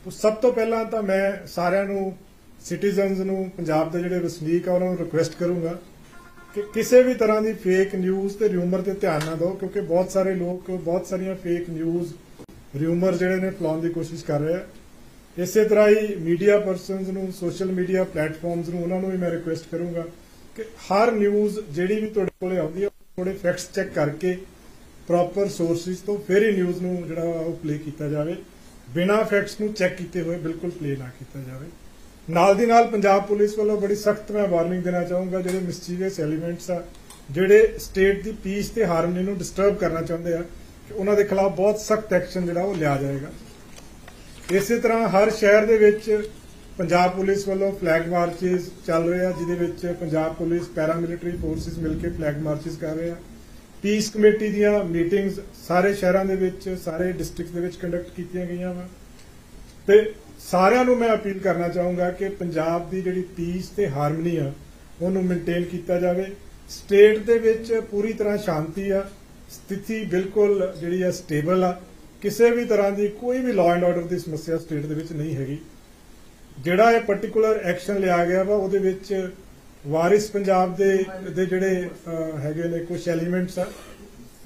सब तो पहला तो मैं सारिਆਂ ਨੂੰ सिटीजनस ਨੂੰ ਪੰਜਾਬ ਦੇ ਜਿਹੜੇ ਵਸਨੀਕ ਆ ਉਹਨਾਂ ਨੂੰ ਰਿਕੁਐਸਟ ਕਰੂੰਗਾ कि किसी भी तरह की फेक न्यूज़ ते र्यूमर ते ध्यान ना दो, क्योंकि बहुत सारे लोग बहुत सारिया फेक न्यूज़ र्यूमर जिहड़े ने फैलाउण की कोशिश कर रहे हैं। इस तरह ही मीडिया परसनस नूं सोशल मीडिया प्लेटफॉर्म्स नूं उन्हां नूं भी मैं रिक्वेस्ट करूँगा कि हर न्यूज़ जिहड़ी भी तुहाडे कोले आउंदी है थोड़े फैक्ट्स चैक करके प्रॉपर सोर्सिस तो फिर ही न्यूज़ नूं जिहड़ा ओह प्ले किया जाए, बिना फैक्ट्स नूं चैक किए हुए बिल्कुल प्ले ना किया जाए। नाल दी नाल पंजाब पुलिस वालों बड़ी सख्त मैं वार्निंग देना चाहूँगा जिहड़े मिसचीवियस एलीमेंट्स आ जिहड़े स्टेट की पीस ते हारमनी नूं डिस्टर्ब करना चाहते हैं कि उन्हां दे खिलाफ बहुत सख्त एक्शन जिहड़ा वो लिया जाएगा। इस तरह हर शहर दे विच पंजाब पुलिस वालों फ्लैग मार्चिज चल रहे हैं जिहदे विच पंजाब पुलिस पैरामिलिटरी फोर्सिस मिलकर फ्लैग मार्चिज कर रहे हैं। पीस कमेटी दीयां मीटिंग्स सारे शहरों दे विच सारे डिस्ट्रिक्ट दे विच कंडक्ट कीतियां गईयां वा ते सारिਆਂ ਨੂੰ मैं अपील करना चाहूँगा कि पंजाब की जिहड़ी पीस ते हारमनी आ उहनूं मेनटेन किया जाए। स्टेट दे विच पूरी तरह शांति आ, स्थिति बिल्कुल जिहड़ी आ स्टेबल आ, किसी भी तरह की कोई भी लॉ एंड ऑर्डर की समस्या स्टेट दे विच नहीं हैगी। जिहड़ा ये पर्टिकुलर एक्शन लिया गया वा उहदे विच वारिस पंजाब दे जिहड़े हैगे ने कुछ एलीमेंट्स आ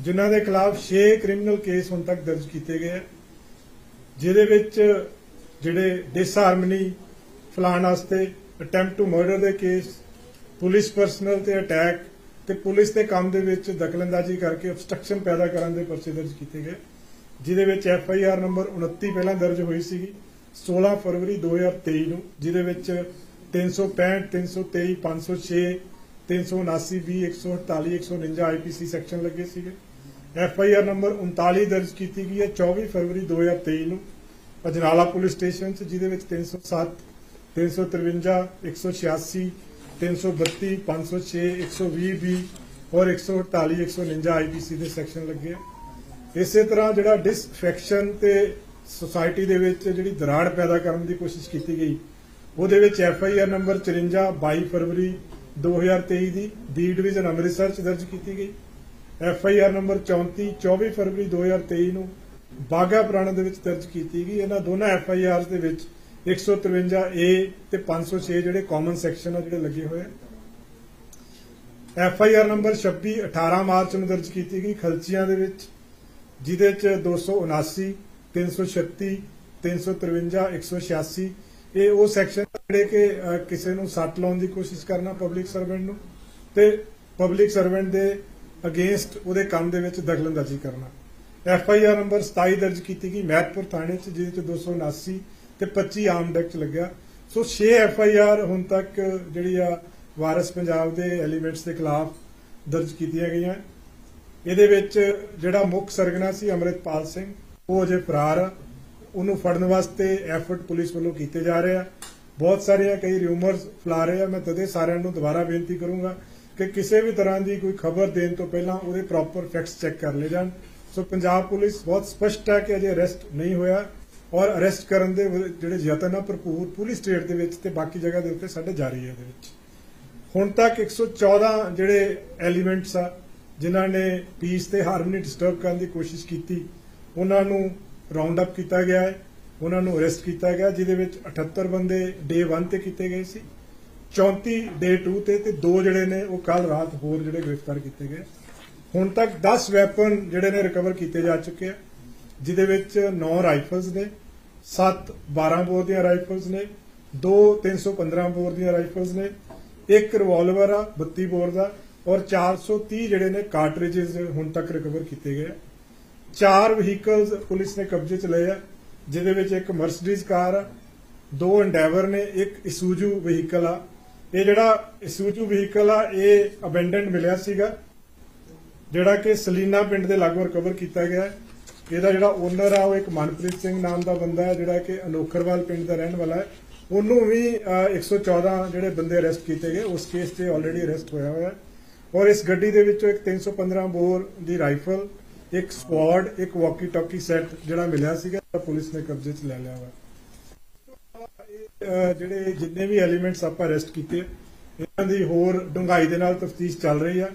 जिन्हां दे खिलाफ 6 क्रिमिनल केस हुण तक दर्ज किए गए, जिहदे विच जिहड़े डिसहारमनी फैलाउण वास्ते अटैम्प्ट टू मर्डर के केस, पुलिस परसनल ते अटैक ते पुलिस के काम दे विच दखलअंदाजी करके obstruction पैदा करने के परचे दर्ज किए गए, जिहदे विच FIR नंबर 29 पहला दर्ज हुई सी 16 फरवरी 2023 नूं, जिहदे विच 365 323 506 379 20 148 149 IPC सैक्शन लगे सीगे। FIR नंबर 39 दर्ज की गई है 24 फरवरी 2023 नूं अजनाला पुलिस स्टेशन जिहदे विच 307 353 186 332 506 120 B और 148 149 IPC के सैक्शन लगे। इस तरह जिहड़ा डिसअफेक्शन ते सोसाइटी दे विच जिहड़ी दराड़ पैदा करने की कोशिश की गई उहदे विच FIR नंबर 54 22 फरवरी 2023 की B डिवीजन अमृतसर दर्ज की गई। FIR नंबर 34 24 फरवरी 2023 नूं बाघा पुराना दे विच दर्ज की गई। इन्हां दोनों FIRs दे विच 153A ते 506 जिहड़े कॉमन सैक्शन जिहड़े लगे हुए। FIR नंबर 26 18 मार्च नूं दर्ज की गई खलचियां दे विच, जिहदे च 279 336 353 186 ये वो सैक्शन जिहड़े कि किसी नूं सੱਟ लाउण दी कोशिश करना पब्लिक सर्वेंट नूं ते पब्लिक सर्वेंट दे अगेंस्ट उहदे काम दे विच दखलअंदाजी करना। FIR नंबर 27 दर्ज की गई मैहतपुर थाने जिहदे 279 ते 25 आर्म्ड एक्ट लग्या। सो 6 FIR हुण तक जिहड़ी आ वारिस पंजाब दे एलीमेंट्स के खिलाफ दर्ज कीतियां गईयां। इहदे विच जिहड़ा मुख सरगना सी अमृतपाल सिंह वो अजे फरार आ, उहनूं फड़न वास्ते एफर्ट पुलिस वालों कीते जा रहे हैं। बहुत सारिया कई र्यूमर्स फैला रहे हैं। मैं तदे सारिਆਂ ਨੂੰ दोबारा बेनती करूँगा कि किसी भी तरह की कोई खबर देने तो पहला उहदे प्रॉपर फैक्ट्स चैक कर ले जाण। सो पंजाब पुलिस बहुत स्पष्ट है कि अजे अरेस्ट नहीं होया और अरेस्ट करने दे जिहड़े यतन आ भरपूर पूरी स्टेट दे विच ते बाकी जगह दे उत्ते साडे जारी है। इहदे विच हुण तक 114 जिहड़े एलीमेंट्स आ जिन्हां ने पीस ते हारमनी डिस्टर्ब करने की कोशिश की उन्हां नूं राउंड अप किया गया है, उन्हां नूं अरेस्ट किया गया, जिहदे विच 78 बंदे डे 1 ते कीते गए सी, 34 डे 2 ते 2 जिहड़े ने वो कल रात होर जिहड़े गिरफ्तार किए गए। हुण तक 10 वैपन जिहड़े ने रिकवर किए जा चुके हैं, जिहदे विच 9 राइफल्स ने, 7 12 बोर दी राइफल्स ने, 2 315 बोर दी राइफल्स ने, 1 रिवॉल्वर आ 32 बोर का और 430 जिहड़े ने कार्टरिजेस हुण तक रिकवर किए गए। 4 व्हीकल्स पुलिस ने कब्जे च लए, जिहदे विच 1 मर्सिडीज कार आ, 2 एंडेवर ने, 1 इसुजू व्हीकल आ। ये जिहड़ा इसुजू व्हीकल आ ये अबेंडेंड मिलिया सीगा जिहड़ा कि सलीना पिंड के लागू रिकवर किया गया। ਇਹਦਾ ਜਿਹੜਾ ओनर आ वो एक मनप्रीत सिंह नाम का बंदा है जिहड़ा कि अनोखरवाल पिंड का रहने वाला है। उन्होंने भी 114 जिहड़े बंदे अरेस्ट किए गए उस केस से ऑलरेडी अरेस्ट होया हुआ है। और इस गड्डी दे विचों एक 315 बोर की राइफल, एक स्क्वाड, एक वॉकी टॉकी सैट जिहड़ा मिलिया सीगा पुलिस ने कब्जे च ले लिया हुआ। जिहड़े जिन्ने भी एलीमेंट्स आपां अरेस्ट किए इन्हां दी होर डूंघाई दे नाल तफ्तीश चल रही है।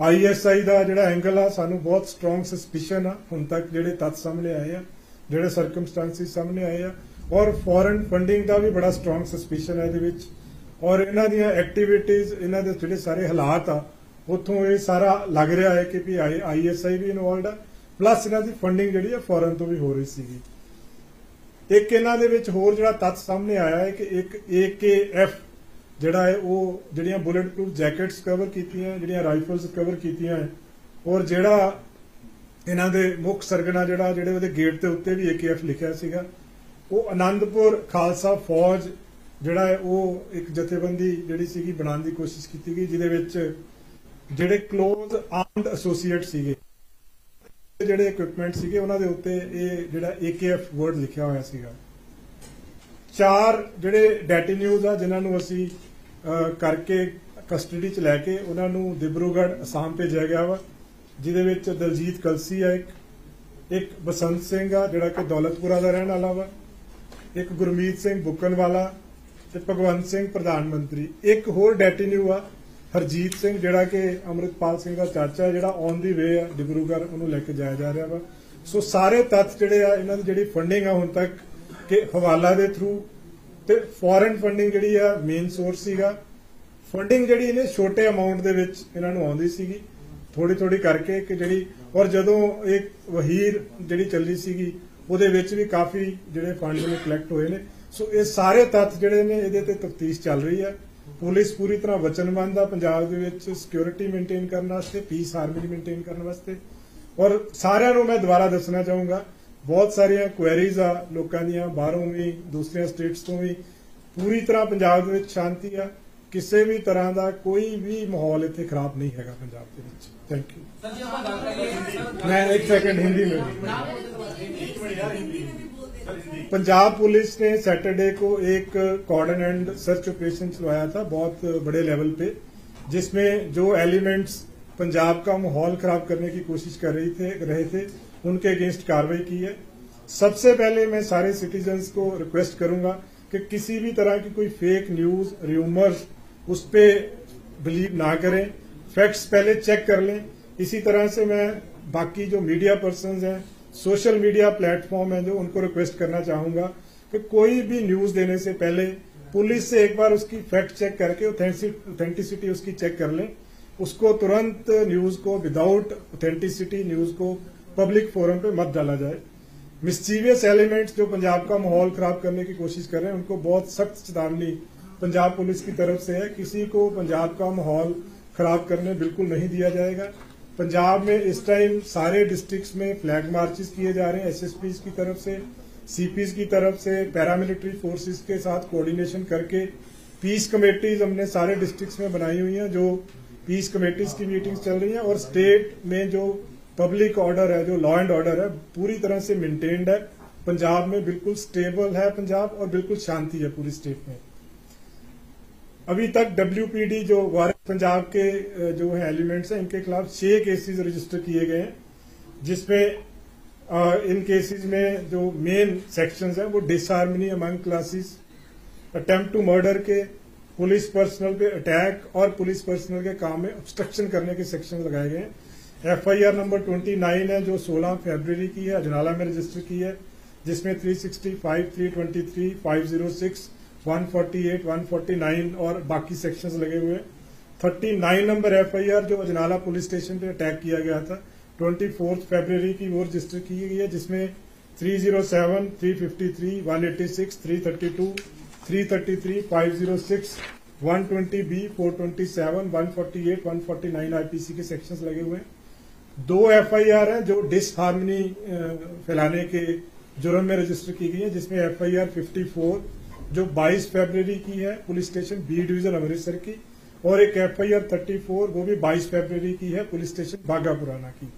ISI का जिहड़ा एंगल आ सानू बहुत स्ट्रोंग सस्पिशन आ हुण तक जिहड़े तत्थ सामने आए आ, जिहड़े सरकमस्टांसिस सामने आए आ और फॉरेन फंडिंग का भी बड़ा स्ट्रॉन्ग सस्पिशन है ਇਹਦੇ ਵਿੱਚ और इन्हां ਦੀਆਂ ਐਕਟੀਵਿਟੀਜ਼ इन्हां ਦੇ ਜਿਹੜੇ ਸਾਰੇ ਹਾਲਾਤ ਆ ਉੱਥੋਂ ਇਹ ਸਾਰਾ ਲੱਗ ਰਿਹਾ ਹੈ ਕਿ ਵੀ ਆਈਐਸਆਈ ਵੀ ਇਨਵੋਲਡ ਆ ਪਲੱਸ ਇਹਨਾਂ ਦੀ ਫੰਡਿੰਗ ਜਿਹੜੀ ਆ ਫੋਰਨ ਤੋਂ ਵੀ ਹੋ ਰਹੀ ਸੀਗੀ। ਇੱਕ ਇਹਨਾਂ ਦੇ ਵਿੱਚ ਹੋਰ ਜਿਹੜਾ ਤੱਥ ਸਾਹਮਣੇ ਆਇਆ ਹੈ ਕਿ ਇੱਕ AKF ਜਿਹੜਾ ਹੈ ਉਹ ਜਿਹੜੀਆਂ ਬੁਲੇਟ ਪ੍ਰੂਫ ਜੈਕਟਸ ਕਵਰ ਕੀਤੀਆਂ, ਜਿਹੜੀਆਂ ਰਾਈਫਲਸ ਕਵਰ ਕੀਤੀਆਂ ਹੈ ਔਰ ਜਿਹੜਾ ਇਹਨਾਂ ਦੇ ਮੁੱਖ ਸਰਗਨਾ ਜਿਹੜੇ ਉਹਦੇ ਗੇਟ ਦੇ ਉੱਤੇ ਵੀ AKF ਲਿਖਿਆ ਸੀਗਾ ਉਹ ਆਨੰਦਪੁਰ ਖਾਲਸਾ ਫੌਜ ਜਿਹੜਾ ਹੈ ਉਹ ਇੱਕ ਜਥੇਬੰਦੀ ਜਿਹੜੀ ਸੀਗੀ ਬਣਾਉਣ ਦੀ ਕੋਸ਼ਿਸ਼ ਕੀਤੀ ਗਈ ਜਿਹਦੇ ਵਿੱਚ ਜਿਹੜੇ ਕਲੋਜ਼ ਆਰਮਡ ਐਸੋਸੀਏਟ ਸੀਗੇ ਜਿਹੜੇ ਇਕਵਿਪਮੈਂਟ ਸੀਗੇ ਉਹਨਾਂ ਦੇ ਉੱਤੇ ਇਹ ਜਿਹੜਾ AKF ਵਰਡ ਲਿਖਿਆ ਹੋਇਆ ਸੀਗਾ। 4 ਜਿਹੜੇ ਡੈਟੀਨਿਊਜ਼ ਆ ਜਿਨ੍ਹਾਂ ਨੂੰ ਅਸੀਂ ਕਰਕੇ ਕਸਟਡੀ 'ਚ ਲੈ ਕੇ ਉਹਨਾਂ ਨੂੰ ਦਿਬਰੂਗੜ੍ਹ ਅਸਾਮ ਭੇਜਿਆ ਗਿਆ ਵਾ ਜਿਹਦੇ ਵਿੱਚ ਦਲਜੀਤ ਕਲਸੀ ਆ, ਇੱਕ ਬਸੰਤ ਸਿੰਘ ਆ ਜਿਹੜਾ ਕਿ ਦੌਲਤਪੁਰਾ ਦਾ ਰਹਿਣ ਵਾਲਾ ਵਾ, ਇੱਕ ਗੁਰਮੀਤ ਸਿੰਘ ਬੁੱਕਨਵਾਲਾ ਤੇ ਭਗਵੰਤ ਸਿੰਘ ਪ੍ਰਧਾਨ ਮੰਤਰੀ। ਇੱਕ ਹੋਰ ਡੈਟੀਨਿਊ ਆ ਹਰਜੀਤ ਸਿੰਘ ਜਿਹੜਾ ਕਿ ਅੰਮ੍ਰਿਤਪਾਲ ਸਿੰਘ ਦਾ ਚਾਚਾ ਜਿਹੜਾ ਔਨ ਦੀ ਵੇ ਆ ਡਿਬਰੂਗੜ੍ਹ ਉਹਨੂੰ ਲੈ ਕੇ ਜਾਇਆ ਜਾ ਰਿਹਾ ਵਾ। ਸੋ ਸਾਰੇ ਤੱਥ ਜਿਹੜੇ ਆ ਇਹਨਾਂ ਦੀ ਜਿਹੜੀ ਫੰਡਿੰਗ ਆ ਹੁਣ ਤੱਕ ਕਿ ਹਵਾਲਾ ਦੇ ਥਰੂ ਤੇ ਫੋਰਨ ਫੰਡਿੰਗ ਜਿਹੜੀ ਆ ਮੇਨ ਸੋਰਸ ਸੀਗਾ। ਫੰਡਿੰਗ ਜਿਹੜੀ ਇਹਨੇ ਛੋਟੇ ਅਮਾਉਂਟ ਦੇ ਵਿੱਚ ਇਹਨਾਂ ਨੂੰ ਆਉਂਦੀ ਸੀਗੀ ਥੋੜੀ ਥੋੜੀ ਕਰਕੇ ਕਿ ਜਿਹੜੀ ਔਰ ਜਦੋਂ ਇੱਕ ਵਹੀਰ ਜਿਹੜੀ ਚੱਲੀ ਸੀਗੀ ਉਹਦੇ ਵਿੱਚ ਵੀ ਕਾਫੀ ਜਿਹੜੇ ਫੰਡ ਨੇ ਕਲੈਕਟ ਹੋਏ ਨੇ। ਸੋ ਇਹ ਸਾਰੇ ਤੱਥ ਜਿਹੜੇ ਨੇ ਇਹਦੇ ਤੇ ਤਫਤੀਸ਼ ਚੱਲ ਰਹੀ ਹੈ। ਪੁਲਿਸ ਪੂਰੀ ਤਰ੍ਹਾਂ ਵਚਨਬੰਦ ਆ ਪੰਜਾਬ ਦੇ ਵਿੱਚ ਸਿਕਿਉਰਿਟੀ ਮੇਨਟੇਨ ਕਰਨ ਵਾਸਤੇ, ਪੀਸ ਹਾਰਮਨੀ ਮੇਨਟੇਨ ਕਰਨ ਵਾਸਤੇ। ਔਰ ਸਾਰਿਆਂ ਨੂੰ ਮੈਂ ਦੁਬਾਰਾ ਦੱਸਣਾ ਚਾਹੂੰਗਾ ਬਹੁਤ ਸਾਰੀਆਂ ਕੁਐਰੀਜ਼ ਆ ਲੋਕਾਂ ਦੀਆਂ ਬਾਹਰੋਂ ਵੀ ਦੂਸਰੀਆਂ ਸਟੇਟਸ ਤੋਂ ਵੀ। ਪੂਰੀ ਤਰ੍ਹਾਂ ਪੰਜਾਬ ਦੇ ਵਿੱਚ ਸ਼ਾਂਤੀ ਆ, ਕਿਸੇ ਵੀ ਤਰ੍ਹਾਂ ਦਾ ਕੋਈ ਵੀ ਮਾਹੌਲ ਇੱਥੇ ਖਰਾਬ नहीं हैगा पंजाब के ਵਿੱਚ। Thank you. मैं एक सेकंड हिंदी में। पंजाब पुलिस ने सैटरडे को एक कॉर्डन एंड सर्च ऑपरेशन चलवाया था बहुत बड़े लेवल पे जिसमें जो एलिमेंट्स पंजाब का माहौल खराब करने की कोशिश कर रहे थे उनके अगेंस्ट कार्रवाई की है। सबसे पहले मैं सारे सिटीजन्स को रिक्वेस्ट करूंगा कि किसी भी तरह की कोई फेक न्यूज रूमर्स उस पर बिलीव ना करें, फैक्ट्स पहले चेक कर लें। इसी तरह से मैं बाकी जो मीडिया पर्सन्स हैं, सोशल मीडिया प्लेटफॉर्म है जो उनको रिक्वेस्ट करना चाहूंगा कि कोई भी न्यूज देने से पहले पुलिस से एक बार उसकी फैक्ट चेक करके ऑथेंटिसिटी उसकी चेक कर लें। उसको तुरंत न्यूज को विदाउट ऑथेंटिसिटी न्यूज को पब्लिक फोरम पे मत डाला जाए। मिस्चीवियस एलिमेंट्स जो पंजाब का माहौल खराब करने की कोशिश कर रहे हैं उनको बहुत सख्त चेतावनी पंजाब पुलिस की तरफ से है। किसी को पंजाब का माहौल खराब करने बिल्कुल नहीं दिया जाएगा। पंजाब में इस टाइम सारे डिस्ट्रिक्ट्स में फ्लैग मार्चेस किए जा रहे हैं SSPs की तरफ से, CPs की तरफ से, पैरामिलिट्री फोर्सेस के साथ कोऑर्डिनेशन करके पीस कमेटीज हमने सारे डिस्ट्रिक्ट्स में बनाई हुई हैं जो पीस कमेटीज की मीटिंग्स चल रही हैं। और स्टेट में जो पब्लिक ऑर्डर है, जो लॉ एंड ऑर्डर है पूरी तरह से मेंटेन्ड है। पंजाब में बिल्कुल स्टेबल है पंजाब और बिल्कुल शांति है पूरी स्टेट में। अभी तक WPD जो पंजाब के जो है एलिमेंट्स हैं इनके खिलाफ 6 केसेस रजिस्टर किए गए हैं जिसमें इन केसेस में जो मेन सेक्शंस हैं वो disharmony among classes, attempt to murder के, पुलिस पर्सनल पे अटैक और पुलिस पर्सनल के काम में ऑब्स्ट्रक्शन करने के सेक्शन लगाए गए हैं। FIR नंबर 29 है जो 16 फरवरी की है, अजनाला में रजिस्टर की है जिसमें 365, 323, 506, 148, 149 और बाकी सेक्शंस लगे हुए हैं। 39 नंबर FIR जो अजनाला पुलिस स्टेशन पे अटैक किया गया था 24 फरवरी की वो रजिस्टर की गई है जिसमें 307, 353, 186, 332, 333, 506, 120B, 427, 148, 149 IPC के सेक्शंस लगे हुए हैं। 2 FIR हैं जो डिसहार्मनी फैलाने के जुर्म में रजिस्टर की गई है जिसमें FIR 54 जो 22 फरवरी की है police station B division Amritsar की और एक FIR 34 वो भी 22 फरवरी की है पुलिस स्टेशन बाघापुराना की।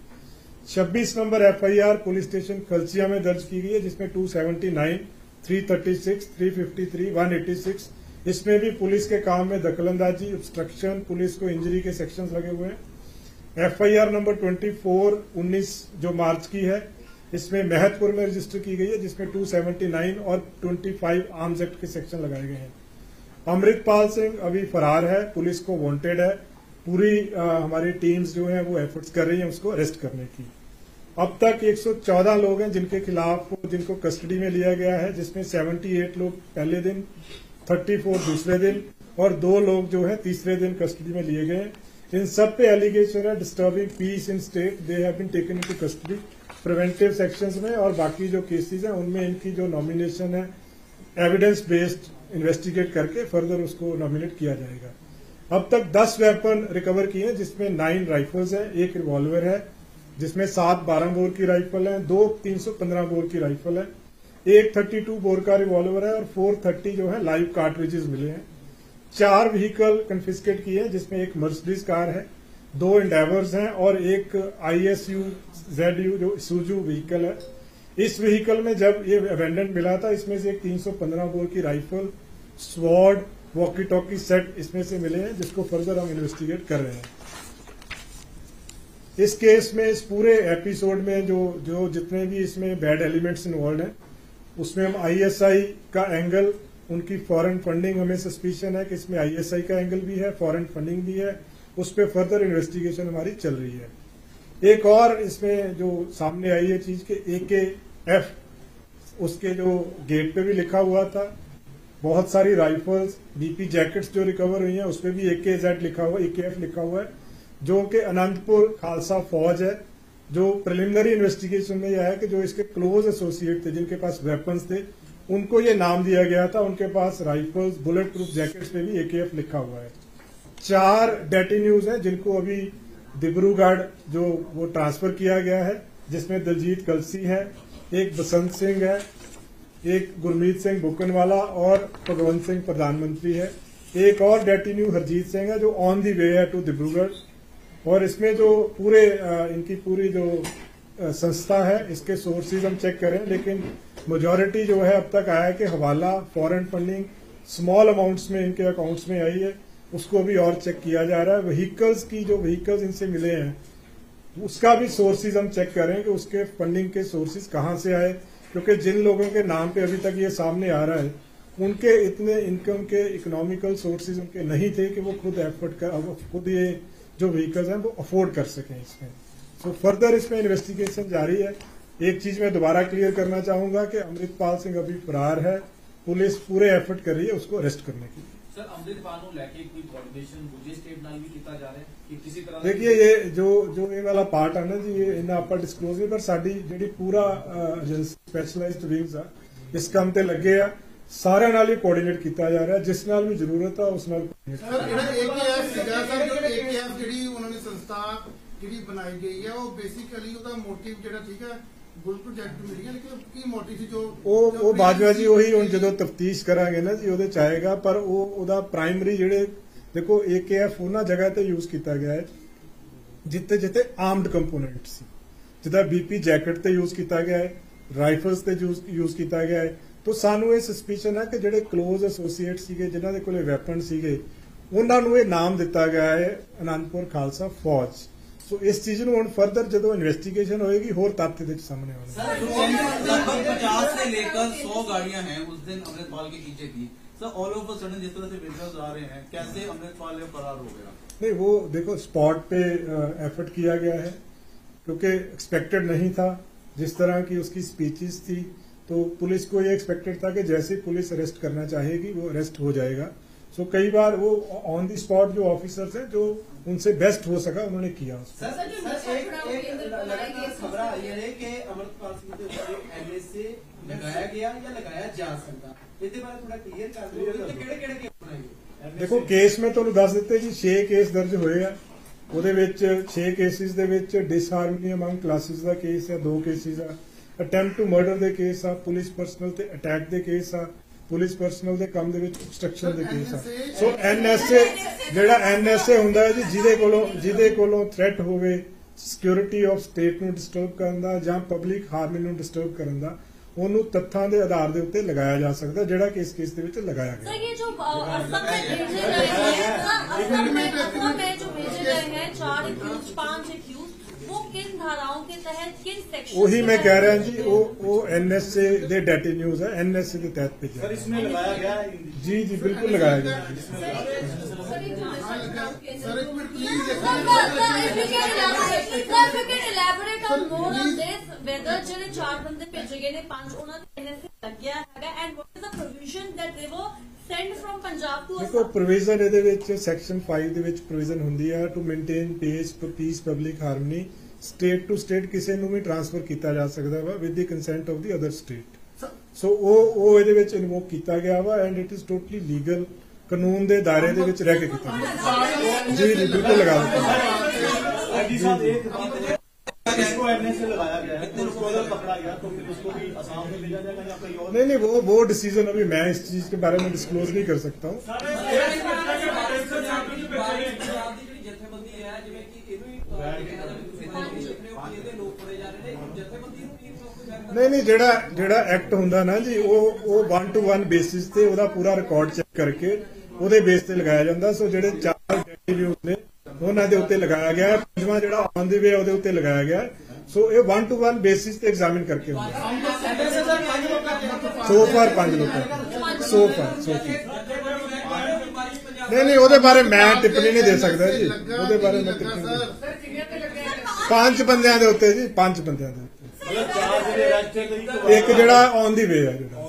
26 नंबर FIR पुलिस स्टेशन खलचिया में दर्ज की गई है जिसमें 279, 336, 353, 186 इसमें भी पुलिस के काम में दखलंदाजी, ऑब्स्ट्रक्शन, पुलिस को इंजरी के सेक्शंस लगे हुए हैं। FIR नंबर 24 19 जो मार्च की है इसमें महतपुर में रजिस्टर की गई है जिसमें 279 और 25 आर्म्स एक्ट के सेक्शन लगाए गए हैं। अमृतपाल सिंह अभी फरार है, पुलिस को वांटेड है। पूरी हमारी टीम्स जो है वो एफर्ट्स कर रही हैं उसको अरेस्ट करने की। अब तक 114 लोग हैं जिनको कस्टडी में लिया गया है, जिसमें 78 लोग पहले दिन, 34 दूसरे दिन और 2 लोग जो है तीसरे दिन कस्टडी में लिए गए। इन सब पे एलिगेशन है disturbing peace in state, they have been taken into custody preventive sections में, और बाकी जो केसेस हैं उनमें इनकी जो नॉमिनेशन है एविडेंस बेस्ड इन्वेस्टिगेट करके फर्दर उसको नॉमिनेट किया जाएगा। अब तक 10 वेपन रिकवर किए हैं, जिसमें 9 राइफल्स हैं, 1 रिवॉल्वर है, जिसमें 7 12 बोर की राइफल है, 2 315 बोर की राइफल है, 1 32 बोर का रिवॉल्वर है और 430 जो है लाइव कार्ट्रिजेस मिले हैं। 4 व्हीकल कन्फिस्केट किए हैं, जिसमें एक मर्सिडीज कार है, 2 एंडेवर्स हैं और एक ISU ZU जो सुजू व्हीकल है। इस व्हीकल में जब ये अबेंडन मिला था, इसमें से एक 315 बोर की rifle, sword, walkie talkie set इसमें से मिले हैं, जिसको फर्दर हम इन्वेस्टिगेट कर रहे हैं। इस केस में, इस पूरे एपिसोड में जो जितने भी इसमें बैड एलिमेंट्स इन्वॉल्व हैं, उसमें हम ISI का एंगल, उनकी फॉरेन फंडिंग, हमें सस्पिशन है कि इसमें ISI का एंगल भी है, फॉरेन फंडिंग भी है, उस पर फर्दर इन्वेस्टिगेशन हमारी चल रही है। एक और इसमें जो सामने आई है चीज के AKF, उसके जो गेट पे भी लिखा हुआ था, बहुत सारी राइफल्स, BP जैकेट्स जो रिकवर हुई हैं उस पर भी AKZ लिखा हुआ, AKF लिखा हुआ है, जो कि अनंतपुर खालसा फौज है। जो प्रिलिमिनरी इन्वेस्टिगेशन में यह है कि जो इसके क्लोज एसोसिएट थे, जिनके पास वेपन्स थे, उनको ये नाम दिया गया था, उनके पास राइफल्स, बुलेट प्रूफ जैकेट्स पे भी AKF लिखा हुआ है। 4 डेटिन्यूज हैं जिनको अभी डिब्रूगढ़ जो वो ट्रांसफर किया गया है, जिसमें दलजीत कलसी है, एक बसंत सिंह है, एक गुरमीत सिंह बुकनवाला और भगवंत सिंह प्रधानमंत्री है। एक और डेटिन्यू हरजीत सिंह है जो ऑन दी वे है टू डिब्रूगढ़। और इसमें जो पूरे इनकी पूरी जो संस्था है, इसके सोर्सेज हम चेक करें, लेकिन मेजॉरिटी जो है अब तक आया है कि हवाला, फॉरेन फंडिंग स्मॉल अमाउंट्स में इनके अकाउंट्स में आई है, उसको भी और चेक किया जा रहा है। व्हीकल्स की जो व्हीकल्स इनसे मिले हैं उसका भी सोर्सेज हम चेक करें कि उसके फंडिंग के सोर्सेज कहाँ से आए, क्योंकि जिन लोगों के नाम पे अभी तक ये सामने आ रहा है उनके इतने इनकम के इकोनॉमिकल सोर्सेज उनके नहीं थे कि वो खुद ये जो व्हीकल्स हैं वो अफोर्ड कर सकें इसमें। सो फर्दर इसमें इन्वेस्टिगेशन जारी है। एक चीज मैं दोबारा क्लियर करना चाहूंगा कि अमृतपाल सिंह अभी फरार है, पुलिस पूरे एफर्ट कर रही है उसको अरेस्ट करने के लिए। सर अमृतपाल ਨੂੰ ਲੈ ਕੇ ਕੋਈ ਕੋਆਰਡੀਨੇਸ਼ਨ ਦੂਜੇ ਸਟੇਟ ਨਾਲ ਵੀ ਕੀਤਾ ਜਾ ਰਿਹਾ ਹੈ ਕਿ ਕਿਸੇ ਤਰ੍ਹਾਂ देखिए ये जो ये वाला पार्ट है ना जी, ये इन्हें आप डिस्कलोज नहीं, पर साडी ਜਿਹੜੀ पूरा स्पैशलाइज्ड विंग्स आ इस काम ਤੇ ਲੱਗੇ ਆ, सारे नाल ही कोऑर्डिनेट किया जा रहा है, जिस नाल भी जरूरत है उस नाल। सर ਜਿਹੜਾ AKF ਸੀਗਾ ਸਰ, ਜੋ AKF ਜਿਹੜੀ ਉਹਨਾਂ ਨੇ ਸੰਸਥਾ ਜਿਹੜੀ ਬਣਾਈ ਗਈ ਹੈ, ਉਹ ਬੇਸਿਕਲੀ ਉਹਦਾ ਮੋਟਿਵ ਜਿਹੜਾ ਠੀਕ ਹੈ ਗੁੱਲ ਪ੍ਰੋਜੈਕਟ ਮਿਲੀ ਹੈ, ਲੇਕਿਨ ਕੀ ਮੋਟਿਵ ਸੀ ਜੋ ਉਹ ਬਾਜਵਾ ਜੀ ਉਹੀ ਹੁਣ ਜਦੋਂ ਤਫਤੀਸ਼ ਕਰਾਂਗੇ ਨਾ ਜੀ ਉਹਦੇ ਚ ਆਏਗਾ, ਪਰ ਉਹਦਾ ਪ੍ਰਾਇਮਰੀ ਜਿਹੜੇ ਦੇਖੋ AKF ਉਹਨਾਂ ਜਗ੍ਹਾ ਤੇ ਯੂਜ਼ ਕੀਤਾ ਗਿਆ ਹੈ ਜਿੱਥੇ ਜਿੱਥੇ ਆਰਮਡ ਕੰਪੋਨੈਂਟ ਸੀ, ਜਿੱਦਾਂ BP ਜੈਕਟ ਤੇ ਯੂਜ਼ ਕੀਤਾ ਗਿਆ ਹੈ, ਰਾਈਫਲਸ ਤੇ ਯੂਜ਼ ਕੀਤਾ ਗਿਆ ਹੈ। तो सानू ये सस्पिशन है कि ਜਿਹੜੇ क्लोज एसोसीएट ਸੀਗੇ ਜਿਨ੍ਹਾਂ ਦੇ ਕੋਲੇ ਵੈਪਨ ਸੀਗੇ ਉਹਨਾਂ ਨੂੰ ਇਹ ਨਾਮ ਦਿੱਤਾ ਗਿਆ ਹੈ ਅਨੰਦਪੁਰ ਖਾਲਸਾ ਫੌਜ। सो इस चीज ਨੂੰ ਹੁਣ फर्दर ਜਦੋਂ इन्वेस्टिगेशन होएगी और तथ्य ਦੇ सामने आएंगे। लगभग 50 से लेकर 100 गाड़ियां हैं उस दिन अमृतपाल के पीछे की। Sir all of a sudden जिस तरह से विजुअल्स आ रहे हैं, कैसे अमृतपाल फरार हो गया? नहीं वो देखो स्पॉट पे एफर्ट किया गया है क्योंकि एक्सपेक्टेड नहीं था, जिस तरह की उसकी स्पीचेस थी तो पुलिस को ये एक्सपेक्टेड था कि जैसे पुलिस अरेस्ट करना चाहेगी वो अरेस्ट हो जाएगा। सो कई बार वो ऑन दी स्पॉट जो ऑफिसर्स हैं जो उनसे बेस्ट हो सका उन्होंने किया। खबर आई है कि अमृतपाल सिंह के ऊपर NSA लगाया गया या लगाया जा सकता, ਇਹਦੇ ਬਾਰੇ ਥੋੜਾ ਕਲੀਅਰ ਕਰ ਦਿਓ ਕਿ ਕਿਹੜੇ-ਕਿਹੜੇ ਕੇਸ ਬਣਾਏ। ਦੇਖੋ ਕੇਸ ਮੈਂ ਤੁਹਾਨੂੰ ਦੱਸ ਦਿੱਤੇ ਜੀ 6 ਕੇਸ ਦਰਜ ਹੋਏ ਆ, ਉਹਦੇ ਵਿੱਚ 6 ਕੇਸਿਸ ਦੇ ਵਿੱਚ ਡਿਸਹਾਰਮਨੀ ਅਮੰਗ ਕਲਾਸਿਸ ਦਾ ਕੇਸ ਹੈ, 2 ਕੇਸਿਸ ਆ ਅਟੈਂਪਟ ਟੂ ਮਰਡਰ ਦੇ ਕੇਸ ਆ, ਪੁਲਿਸ ਪਰਸਨਲ ਤੇ ਅਟੈਕ ਦੇ ਕੇਸ ਆ, ਪੁਲਿਸ ਪਰਸਨਲ ਦੇ ਕੰਮ ਦੇ ਵਿੱਚ obstruction ਦੇ ਕੇਸ ਆ। ਸੋ NSA ਜਿਹੜਾ NSA ਹੁੰਦਾ ਹੈ ਜੀ ਜਿਹਦੇ ਕੋਲੋਂ ਥ੍ਰੈਟ ਹੋਵੇ ਸਿਕਿਉਰਿਟੀ ਆਫ ਸਟੇਟ ਨੂੰ ਡਿਸਟਰਬ ਕਰਨ ਦਾ ਜਾਂ ਪਬਲਿਕ ਹਾਰਮਨੀ ਨੂੰ ਡਿਸਟਰਬ ਕਰਨ ਦਾ, ਉਹਨੂੰ ਤੱਥਾਂ ਦੇ ਆਧਾਰ ਦੇ ਉੱਤੇ ਲਗਾਇਆ ਜਾ ਸਕਦਾ, ਜਿਹੜਾ ਕਿ ਇਸ ਕੇਸ ਦੇ ਵਿੱਚ ਲਗਾਇਆ ਗਿਆ। सर ये जो असम में भेजे गए हैं, असम में जो भेजे गए हैं 4 एक्यूज 5 एक्यूज, वो किन धाराओं के तहत किन सेक्शन वही मैं कह रहा जी वो एनएसए दे डेटी न्यूज है, एनएसए के तहत पे सर इसमें लगाया गया है जी जी बिल्कुल लगाया गया है। सर एक minute please elaborate on more on this whether ਜਿਹੜੇ 4 ਬੰਦੇ ਭੇਜੇ ਗਏ ਨੇ 5 ਉਹਨਾਂ ਦੇ NSA ਲੱਗਿਆ ਹੈਗਾ and what is the provision that they were sent from Punjab to ਦੇਖੋ Assam? ਪ੍ਰੋਵੀਜ਼ਨ ਇਹਦੇ ਵਿੱਚ ਸੈਕਸ਼ਨ 5 ਦੇ ਵਿੱਚ ਪ੍ਰੋਵੀਜ਼ਨ ਹੁੰਦੀ ਹੈ to maintain peace public harmony state to state ਕਿਸੇ ਨੂੰ ਵੀ ਟ੍ਰਾਂਸਫਰ ਕੀਤਾ ਜਾ ਸਕਦਾ ਵਾ with the consent of the other state. So ਉਹ ਇਹਦੇ ਵਿੱਚ ਇਨਵੋਕ ਕੀਤਾ ਗਿਆ ਵਾ and it is totally legal, ਕਾਨੂੰਨ ਦੇ ਦਾਇਰੇ ਦੇ ਵਿੱਚ ਰਹਿ ਕੇ ਕੀਤਾ ਗਿਆ। ਜੀ ਜੀ ਬਿਲकुल लगा ਦਿੱਤਾ। जी साहब एक बात है, इसको एनएसए लगाया गया है, उसको अगर पकड़ा गया तो फिर उसको भी असम में भेजा जाएगा या कहीं और? नहीं वो डिसीजन अभी मैं इस चीज के बारे में डिस्क्लोज नहीं कर सकता हूँ। ਜਥੇਬੰਦੀ ਹੈ ਜਿਵੇਂ ਕਿ ਇਹਨੂੰ ਹੀ ਕਿਹਾ ਜਾਵੇ ਤੁਸੀਂ ਤਾਂ ਦੇਖ ਰਹੇ ਹੋ ਕਿ ਇਹਦੇ ਲੋਕ ਫੜੇ ਜਾ ਰਹੇ ਨੇ ਜਥੇਬੰਦੀ ਨੂੰ ਕੀ ਨਹੀਂ ਜਿਹੜਾ ਐਕਟ ਹੁੰਦਾ ਨਾ ਜੀ ਉਹ 1 to 1 ਬੇਸਿਸ ਤੇ ਉਹਦਾ ਪੂਰਾ ਰਿਕਾਰਡ ਚੈੱਕ ਕਰਕੇ ਉਹਦੇ ਬੇਸ ਤੇ ਲਗਾਇਆ ਜਾਂਦਾ। ਸੋ ਜਿਹੜੇ 4 ਡੈਟੀਵਿਊਜ਼ ਨੇ ਉਹਨਾਂ ਦੇ ਉੱਤੇ ਲਗਾਇਆ ਗਿਆ ਹੈ, ਪੰਜਵਾਂ ਜਿਹੜਾ ਔਨ ਦੀ ਵੇ ਉਹਦੇ ਉੱਤੇ ਲਗਾਇਆ ਗਿਆ ਹੈ। ਸੋ ਇਹ 1 to 1 ਬੇਸਿਸ ਤੇ ਐਗਜ਼ਾਮਿਨ ਕਰਕੇ ਹੁੰਦਾ ਸੋ ਫਾਰ 5 ਲੋਕਾਂ ਸੋ ਫਾਰ ਨਹੀਂ ਉਹਦੇ ਬਾਰੇ ਮੈਂ ਟਿੱਪਣੀ ਨਹੀਂ ਦੇ ਸਕਦਾ ਜੀ, ਉਹਦੇ ਬਾਰੇ ਮੈਂ ਟਿੱਪਣੀ ਨਹੀਂ। 5 ਬੰਦਿਆਂ ਦੇ ਉੱਤੇ ਜੀ 5 ਬੰਦਿਆਂ ਦੇ ਉੱਤੇ मतलब 4 ਜਿਹੜੇ ਅਰੈਸਟ ਹੈ ਕਈ ਇੱਕ ਜਿਹੜਾ ਔਨ ਦੀ ਵੇ ਹੈ ਜਿਹੜਾ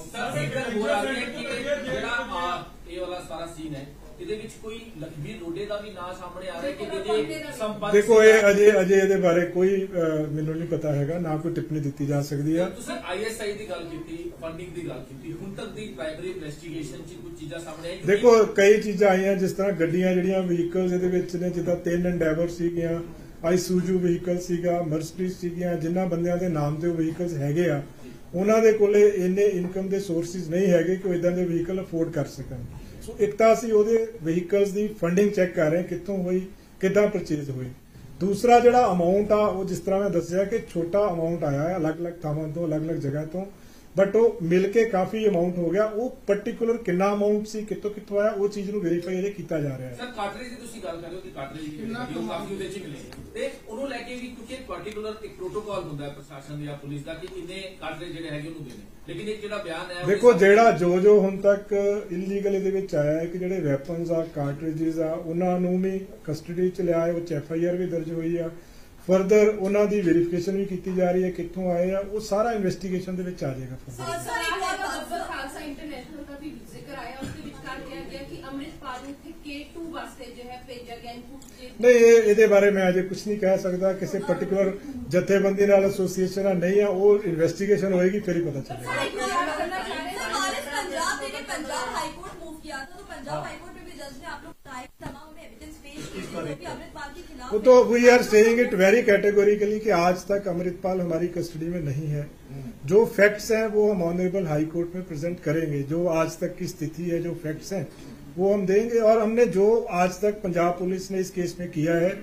ਇਹ ਵਾਲਾ ਸਾਰਾ ਸੀਨ ਹੈ ਇਹਦੇ ਵਿੱਚ ਕੋਈ ਲਖਬੀਰ ਲੋਡੇ ਦਾ ਵੀ ਨਾਂ ਸਾਹਮਣੇ ਆ ਰਿਹਾ ਕਿ ਜਿਹਦੇ ਸੰਪਰਕ ਦੇਖੋ ਇਹ ਅਜੇ ਇਹਦੇ ਬਾਰੇ ਕੋਈ ਮੈਨੂੰ ਨਹੀਂ ਪਤਾ ਹੈਗਾ, ਨਾ ਕੋਈ ਟਿੱਪਣੀ ਦਿੱਤੀ ਜਾ ਸਕਦੀ ਹੈ। ਤੁਸੀਂ ਆਈਐਸਆਈ ਦੀ ਗੱਲ ਕੀਤੀ, ਫੰਡਿੰਗ ਦੀ ਗੱਲ ਕੀਤੀ, ਹੁਣ ਤੱਕ ਦੀ ਪ੍ਰਾਇਮਰੀ ਇਨਵੈਸਟੀਗੇਸ਼ਨ 'ਚ ਕੁਝ ਚੀਜ਼ਾਂ ਸਾਹਮਣੇ ਆਈਆਂ? ਦੇਖੋ ਕਈ ਚੀਜ਼ਾਂ ਆਈਆਂ ਜਿਸ ਤਰ੍ਹਾਂ ਗੱਡੀਆਂ ਜਿਹੜੀਆਂ ਵਹੀਕਲਸ ਇਹਦੇ ਵਿੱਚ ਨੇ, ਜਿੱਦਾਂ 3 ਐਂਡੈਵਰ ਸੀਗੀਆਂ, ਆਈਸੂਜੂ ਵਹੀਕਲ ਸੀਗਾ, ਮਰਸਡੀਜ਼ ਸੀਗੀਆਂ, ਜਿਨ੍ਹਾਂ ਬੰਦਿਆਂ ਦੇ ਨਾਮ ਤੇ ਉਹ ਵਹੀਕਲਸ ਹੈਗੇ ਆ ਉਹਨਾਂ ਦੇ ਕੋਲੇ ਇੰਨੇ ਇਨਕਮ ਦੇ ਸੋਰਸਿਸ ਨਹੀਂ ਹੈਗੇ ਕਿ ਉਹ ਇਦਾਂ ਦੇ ਵਹੀਕਲ ਅਫੋਰਡ ਕਰ ਸਕਣ। ਸੋ ਇੱਕ ਤਾਂ ਅਸੀਂ ਉਹਦੇ ਵਹੀਕਲਸ ਦੀ ਫੰਡਿੰਗ ਚੈੱਕ ਕਰ ਰਹੇ ਕਿੱਥੋਂ ਹੋਈ, ਕਿੱਦਾਂ ਪਰਚੇਜ਼ ਹੋਈ। ਦੂਸਰਾ ਜਿਹੜਾ ਅਮਾਉਂਟ ਆ ਉਹ ਜਿਸ ਤਰ੍ਹਾਂ ਮੈਂ ਦੱਸਿਆ ਕਿ ਛੋਟਾ ਅਮਾਉਂਟ ਆਇਆ ਹੈ ਅਲੱਗ-ਅਲੱਗ ਥਾਵਾਂ ਤੋਂ, ਅਲੱਗ-ਅਲੱਗ ਜਗ੍ਹਾ ਤੋਂ, ਬਟ ਉਹ ਮਿਲ ਕੇ ਕਾਫੀ ਅਮਾਉਂਟ ਹੋ ਗਿਆ। ਉਹ ਪਾਰਟਿਕੂਲਰ ਕਿੰਨਾ ਅਮਾਉਂਟ ਸੀ, ਕਿੱਥੋਂ ਆਇਆ, ਉਹ ਚੀਜ਼ ਨੂੰ ਵੈਰੀਫਾਈ ਇਹਦੇ ਕੀਤਾ ਜਾ ਰਿਹਾ ਹੈ। ਸਰ ਕਾਟਰੇਜ ਦੀ ਤੁਸੀਂ ਗੱਲ ਕਰ ਰਹੇ ਹੋ ਕਿ ਕਾਟਰੇਜ ਦੀ ਵੀਡੀਓ ਕਾਫੀ ਉਹਦੇ 'ਚ ਮਿਲੇ ਤੇ ਉਹਨੂੰ ਲੈ ਕੇ ਵੀ ਕਿਉਂਕਿ ਪਾਰਟਿਕੂਲਰ ਇੱਕ ਪ੍ਰੋਟੋਕਾਲ ਹੁੰਦਾ ਹੈ ਪ੍ਰਸ਼ਾਸਨ ਜਾਂ ਪੁਲਿਸ ਦਾ ਕਿ ਇੰਨੇ ਕਾਟਰੇਜ ਜਿਹੜੇ ਹੈਗੇ ਉਹਨੂੰ ਦੇਣੇ, ਲੇਕਿਨ ਇੱਕ ਜਿਹੜਾ ਬਿਆਨ ਹੈ ਦੇਖੋ ਜਿਹੜਾ ਜੋ ਹੁਣ ਤੱਕ ਇਲੀਗਲ ਇਹਦੇ ਵਿੱਚ ਆਇਆ ਹੈ ਕਿ ਜਿਹੜੇ ਵੈਪਨਸ ਆ, ਕਾਰਟ੍ਰਿਜਸ ਆ, ਉਹਨਾਂ ਨੂੰ ਵੀ ਕਸਟਡੀ 'ਚ ਲਿਆ ਹੈ, ਉਹ 'ਚ ਐਫਆਈਆਰ ਵੀ ਦਰਜ ਹੋਈ ਆ। ਫਰਦਰ ਉਹਨਾਂ ਦੀ ਵੈਰੀਫਿਕੇਸ਼ਨ ਵੀ ਕੀਤੀ ਜਾ ਰਹੀ ਹੈ ਕਿੱਥੋਂ ਆਏ ਆ, ਉਹ ਸਾਰਾ ਇਨਵੈਸਟੀਗੇਸ਼ਨ ਦੇ ਵਿੱਚ ਆ ਜਾਏਗਾ। ਖਾਲਸਾ ਇੰਟਰਨੈਸ਼ਨਲ ਦਾ ਵੀ ਜ਼ਿਕਰ ਆਇਆ, ਉਸ ਦੇ ਵਿੱਚ ਕਰ ਲਿਆ ਗਿਆ ਕਿ ਅੰਮ੍ਰਿਤਪਾਲ ਨੂੰ K2 ਵਾਸਤੇ ਜੋ ਹੈ ਭੇਜਿਆ ਗਿਆ ਇਨਪੁਟ। ਨਹੀਂ ਇਹਦੇ ਬਾਰੇ ਮੈਂ ਅਜੇ ਕੁਝ ਨਹੀਂ ਕਹਿ ਸਕਦਾ, ਕਿਸੇ ਪਾਰਟਿਕੂਲਰ ਜਥੇਬੰਦੀ ਨਾਲ ਐਸੋਸੀਏਸ਼ਨ ਆ ਨਹੀਂ ਆ, ਉਹ ਇਨਵੈਸਟੀਗੇਸ਼ਨ ਹੋਏਗੀ ਫਿਰ ਹੀ ਪਤਾ ਚੱਲੇਗਾ। पंजाब हाईकोर्ट मूव किया था तो पंजाब हाईकोर्ट में भी जज ने आप लोग बताया कि तमाम में एविडेंस पेश की गई कि अमृतपाल के खिलाफ वो तो we are saying it very categorically कि आज तक अमृतपाल हमारी कस्टडी में नहीं है। जो फैक्ट्स हैं वो हम ऑनरेबल हाई कोर्ट में प्रेजेंट करेंगे, जो आज तक की स्थिति है, जो फैक्ट्स हैं वो हम देंगे। और हमने जो आज तक पंजाब पुलिस ने इस केस में किया है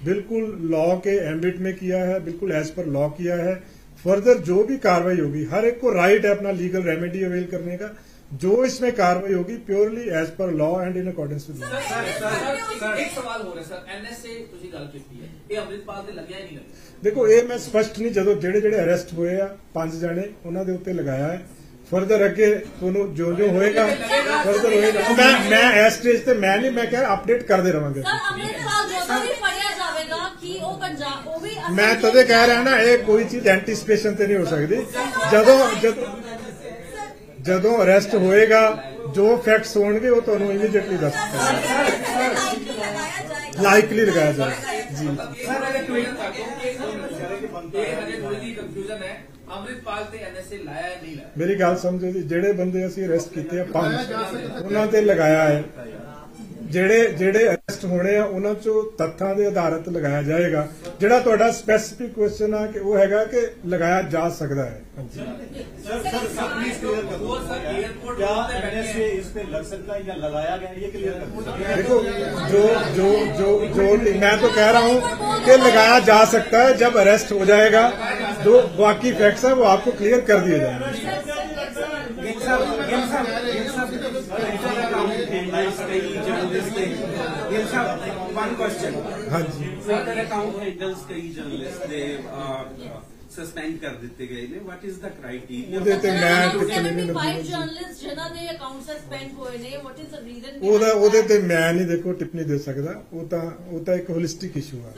बिल्कुल लॉ के एम्बिट में किया है, बिल्कुल एज पर लॉ किया है। फर्दर जो भी कार्रवाई होगी, हर एक को राइट है अपना लीगल रेमेडी अवेल करने का, जो इसमें कार्रवाई होगी purely as per law and in accordance with law. एक सवाल हो रहा है सर, एनएसए ਤੁਸੀਂ ਗੱਲ ਕੀਤੀ ਹੈ, ਇਹ ਅੰਮ੍ਰਿਤਪਾਲ ਦੇ ਲੱਗਿਆ ਹੀ ਨਹੀਂ ਲੱਗਿਆ? ਦੇਖੋ ਇਹ ਮੈਂ ਸਪਸ਼ਟ ਨਹੀਂ, ਜਦੋਂ ਜਿਹੜੇ ਅਰੈਸਟ ਹੋਏ ਆ 5 ਜਣੇ ਉਹਨਾਂ ਦੇ ਉੱਤੇ ਲਗਾਇਆ ਹੈ। ਫਰਦਰ ਅੱਗੇ ਤੁਹਾਨੂੰ ਜੋ ਹੋਏਗਾ ਫਰਦਰ ਹੋਏਗਾ। ਮੈਂ ਇਸ ਸਟੇਜ ਤੇ ਮੈਂ ਨਹੀਂ, ਮੈਂ ਕਿਹਾ ਅਪਡੇਟ ਕਰਦੇ ਰਵਾਂਗੇ। ਸਰ ਅੰਮ੍ਰਿਤਪਾਲ ਜਦੋਂ ਵੀ ਫੜਿਆ ਜਾਵੇਗਾ ਕਿ ਉਹ ਪੰਜਾਬ ਉਹ ਵੀ ਮੈਂ ਤਦੇ ਕਹਿ ਰਿਹਾ ਨਾ ਇਹ ਕੋਈ ਚੀਜ਼ ਐਂਟੀਸਪੇਸ਼ਨ ਤੇ ਨਹੀਂ ਹੋ ਸਕਦੀ। ਜਦੋਂ ਅਰੈਸਟ ਹੋਏਗਾ ਜੋ ਫੈਕਟਸ ਹੋਣਗੇ ਉਹ ਤੁਹਾਨੂੰ ਇਮੀਡੀਏਟਲੀ ਦੱਸ ਦਿੱਤਾ ਲਾਈਕਲੀ ਲਗਾਇਆ ਜਾਏਗਾ ਜੀ। ਕੰਫਿਊਜ਼ਨ ਹੈ ਅੰਮ੍ਰਿਤਪਾਲ ਤੇ ਐਨਐਸਏ ਲਾਇਆ ਨਹੀਂ ਲਾਇਆ? ਮੇਰੀ ਗੱਲ ਸਮਝੋ ਜੀ, ਜਿਹੜੇ ਬੰਦੇ ਅਸੀਂ ਅਰੈਸਟ ਕੀਤੇ ਆ 5 ਉਹਨਾਂ ਤੇ ਲਗਾਇਆ ਹੈ। ਜਿਹੜੇ ਅਰੈਸਟ ਹੋਣੇ ਆ ਉਹਨਾਂ ਚੋਂ ਤੱਥਾਂ ਦੇ ਆਧਾਰਿਤ ਲਗਾਇਆ ਜਾਏਗਾ। ਜਿਹੜਾ ਤੁਹਾਡਾ ਸਪੈਸੀਫਿਕ ਕੁਐਸਚਨ ਆ ਕਿ ਉਹ ਹੈਗਾ ਕਿ ਲਗਾਇਆ ਜਾ ਸਕਦਾ ਹੈ। क्या एनएसए इस पे लग सकता है या लगाया गया है, ये क्लियर कर देखो जो मैं तो कह रहा हूं कि लगाया जा सकता है। जब अरेस्ट हो जाएगा जो बाकी फैक्ट्स है वो आपको क्लियर कर दिए जाएंगे। जर्नलिस्ट थे वन क्वेश्चन हाँ जी Other account handles कई जर्नलिस्ट ने सस्पेंड कर ਦਿੱਤੇ ਗਏ ਨੇ what is the criteria ਉਹਦੇ ਤੇ ਮੈਂ ਟਿੱਪਣੀ ਨਹੀਂ 75 ਲੱਗੀ ਜਰਨਲਿਸਟ ਜਿਨ੍ਹਾਂ ਦੇ ਅਕਾਊਂਟ ਸਸਪੈਂਡ ਹੋਏ ਨੇ ਵਾਟ ਇਜ਼ ਦ ਰੀਜ਼ਨ ਉਹਦੇ ਤੇ ਮੈਂ ਨਹੀਂ ਦੇਖੋ ਟਿੱਪਣੀ ਦੇ ਸਕਦਾ ਉਹ ਤਾਂ ਇੱਕ ਹੋਲਿਸਟਿਕ ਇਸ਼ੂ ਹੈ